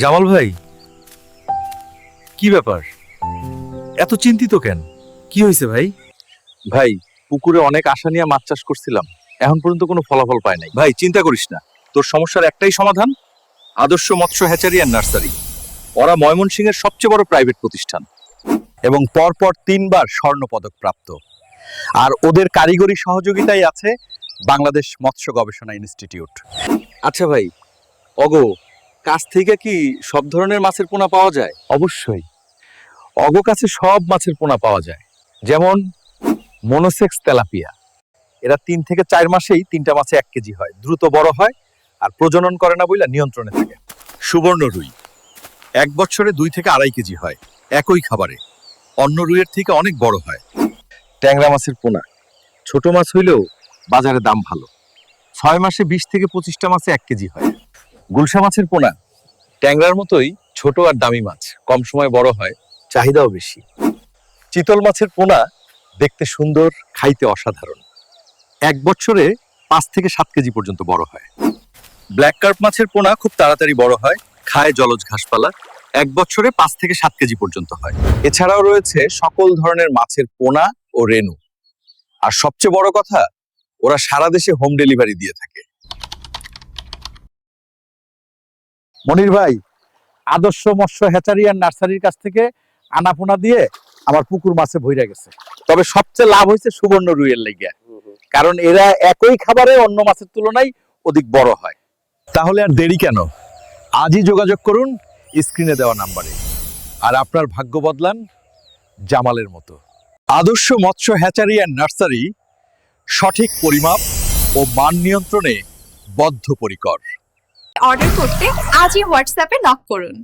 জামাল ভাই, কি ব্যাপার? এত চিন্তিত কেন? কি হয়েছে ভাই? ভাই, পুকুরে অনেক আশা নিয়ে মাছ চাষ করছিলাম, এখন পর্যন্ত কোনো ফলাফল পাই নাই। ভাই চিন্তা করিস না, তোর সমস্যার একটাই সমাধান, আদর্শ মৎস্য হ্যাচারি অ্যান্ড নার্সারি। ওরা ময়মনসিংহের সবচেয়ে বড় প্রাইভেট প্রতিষ্ঠান এবং পরপর 3বার স্বর্ণপদক প্রাপ্ত। আর ওদের কারিগরি সহযোগিতায় আছে বাংলাদেশ মৎস্য গবেষণা ইনস্টিটিউট। আচ্ছা ভাই, অগো কাছ থেকে কি সব ধরনের মাছের পোনা পাওয়া যায়? অবশ্যই, অগো কাছে সব মাছের পোনা পাওয়া যায়, যেমন মনোসেক্স তেলাপিয়া। এরা 3 থেকে 4 মাসেই 3টা মাছে 1 কেজি হয়, দ্রুত বড় হয় আর প্রজনন করে না বইলা নিয়ন্ত্রণে থাকে। সুবর্ণ রুই 1 বছরে 2 থেকে 2.5 কেজি হয়, একই খাবারে। অন্য রুইয়ের থেকে অনেক বড় হয়। ট্যাংরা মাছের পোনা ছোট মাছ হইলেও বাজারে দাম ভালো, 6 মাসে 20 থেকে 25টা মাছে 1 কেজি হয়। গুলশা মাছের পোনা ট্যাংরার মতোই ছোট আর দামি মাছ, কম সময় বড় হয়, চাহিদাও বেশি। চিতল মাছের পোনা দেখতে সুন্দর, খাইতে অসাধারণ, 1 বছরে 5 থেকে 7 কেজি পর্যন্ত বড় হয়। ব্ল্যাক কার্প মাছের পোনা খুব তাড়াতাড়ি বড় হয়, খায় জলজ ঘাসপালা, 1 বছরে 5 থেকে 7 কেজি পর্যন্ত হয়। এছাড়াও রয়েছে সকল ধরনের মাছের পোনা ও রেনু। আর সবচেয়ে বড় কথা, ওরা সারা দেশে হোম ডেলিভারি দিয়ে থাকে। মনির ভাই, আদর্শ মৎস্য হ্যাচারি আর নার্সারির কাছ থেকে আনাপোনা দিয়ে আমার পুকুর মাছে ভইরা গেছে। তবে সবচেয়ে লাভ হয়েছে সুবর্ণ রুইয়ের লাগিয়া, কারণ এরা একই খাবারে অন্য মাছের তুলনায় অধিক বড় হয়। তাহলে আর দেরি কেন? আজই যোগাযোগ করুন স্ক্রিনে দেওয়া নাম্বারে, আর আপনার ভাগ্য বদলান জামালের মতো। আদর্শ মৎস্য হ্যাচারি অ্যান্ড নার্সারি সঠিক পরিমাপ ও মান নিয়ন্ত্রণে বদ্ধপরিকর। অর্ডার করতে আজই হোয়াটসঅ্যাপে নক করুন।